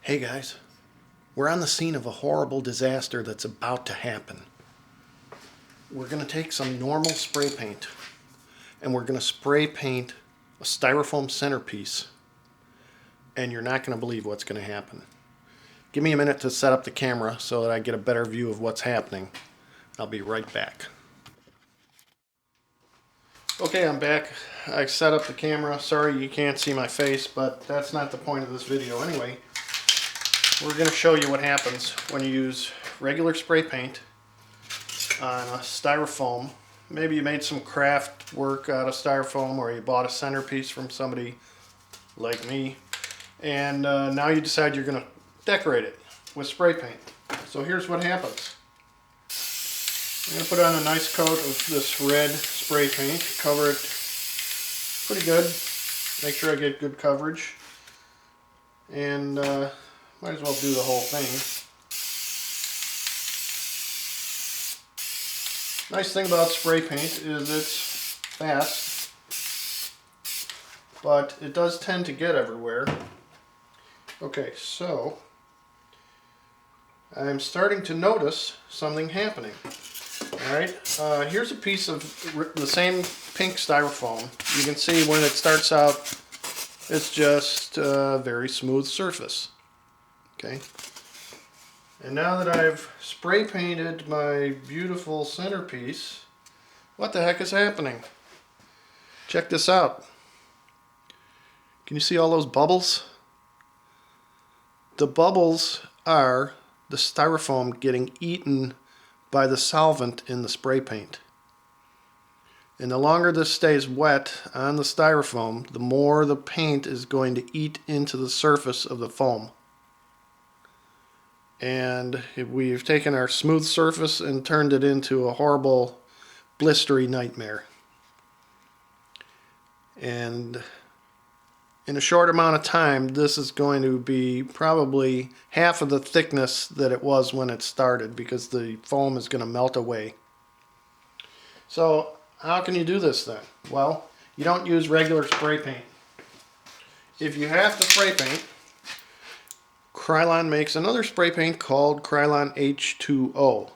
Hey guys, we're on the scene of a horrible disaster that's about to happen. We're going to take some normal spray paint and we're going to spray paint a styrofoam centerpiece, and you're not going to believe what's going to happen. Give me a minute to set up the camera so that I get a better view of what's happening. I'll be right back. Okay, I'm back. I set up the camera. Sorry you can't see my face, but that's not the point of this video anyway. We're going to show you what happens when you use regular spray paint on a styrofoam. Maybe you made some craft work out of styrofoam, or you bought a centerpiece from somebody like me, and now you decide you're going to decorate it with spray paint. So here's what happens. I'm going to put on a nice coat of this red spray paint, cover it pretty good, make sure I get good coverage, and might as well do the whole thing. Nice thing about spray paint is it's fast, but it does tend to get everywhere. Okay, so I'm starting to notice something happening. Alright, here's a piece of the same pink styrofoam. You can see when it starts out, it's just a very smooth surface. Okay, and now that I've spray painted my beautiful centerpiece, what the heck is happening? Check this out. Can you see all those bubbles? The bubbles are the styrofoam getting eaten by the solvent in the spray paint. And the longer this stays wet on the styrofoam, the more the paint is going to eat into the surface of the foam. And we've taken our smooth surface and turned it into a horrible blistery nightmare. And in a short amount of time, this is going to be probably half of the thickness that it was when it started, because the foam is going to melt away. So how can you do this then? Well, you don't use regular spray paint. If you have to spray paint, Krylon makes another spray paint called Krylon H2O.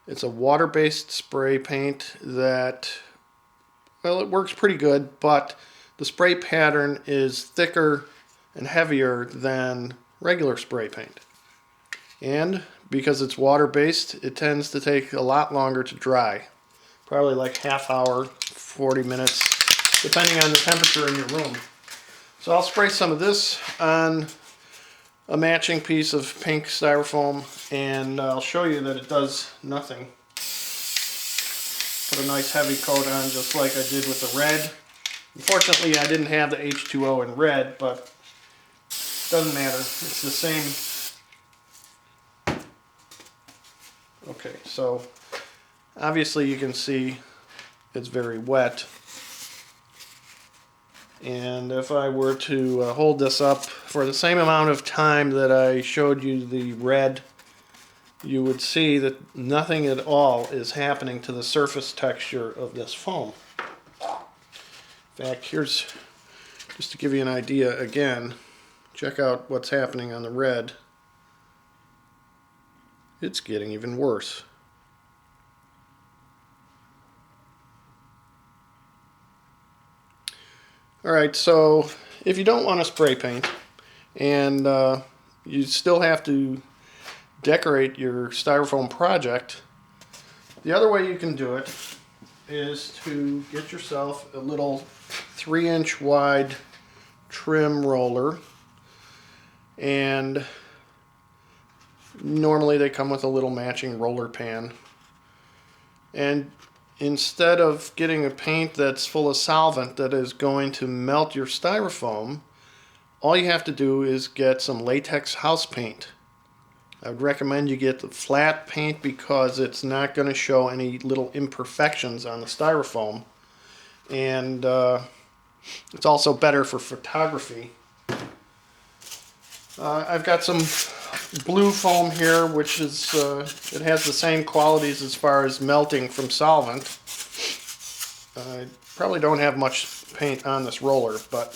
It's a water-based spray paint that, well, it works pretty good, but the spray pattern is thicker and heavier than regular spray paint. And because it's water-based, it tends to take a lot longer to dry. Probably like half hour, 40 minutes, depending on the temperature in your room. So I'll spray some of this on a matching piece of pink styrofoam, and I'll show you that it does nothing. Put a nice heavy coat on just like I did with the red. Unfortunately, I didn't have the H2O in red, but it doesn't matter. It's the same. Okay, so obviously you can see it's very wet. And if I were to hold this up for the same amount of time that I showed you the red, you would see that nothing at all is happening to the surface texture of this foam. In fact, here's, just to give you an idea again, check out what's happening on the red. It's getting even worse. Alright, so if you don't want to spray paint and you still have to decorate your styrofoam project, the other way you can do it is to get yourself a little 3-inch wide trim roller, and normally they come with a little matching roller pan. And instead of getting a paint that's full of solvent that is going to melt your styrofoam, all you have to do is get some latex house paint. I would recommend you get the flat paint because it's not going to show any little imperfections on the styrofoam, and it's also better for photography. I've got some blue foam here, which is it has the same qualities as far as melting from solvent. I probably don't have much paint on this roller, but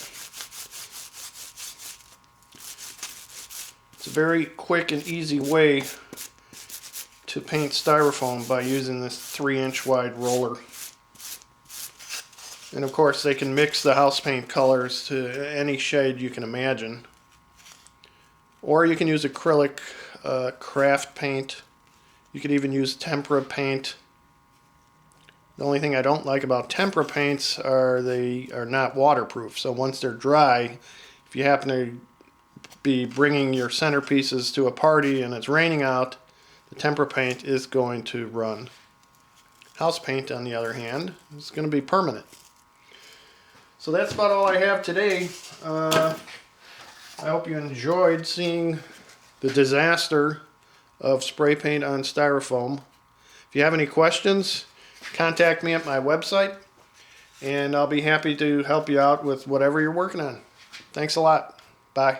It's a very quick and easy way to paint styrofoam by using this 3-inch wide roller. And of course they can mix the house paint colors to any shade you can imagine. Or you can use acrylic craft paint. You could even use tempera paint. The only thing I don't like about tempera paints are they are not waterproof. So once they're dry, if you happen to be bringing your centerpieces to a party and it's raining out, the tempera paint is going to run. House paint, on the other hand, is going to be permanent. So that's about all I have today. I hope you enjoyed seeing the disaster of spray paint on styrofoam. If you have any questions, contact me at my website, and I'll be happy to help you out with whatever you're working on. Thanks a lot. Bye.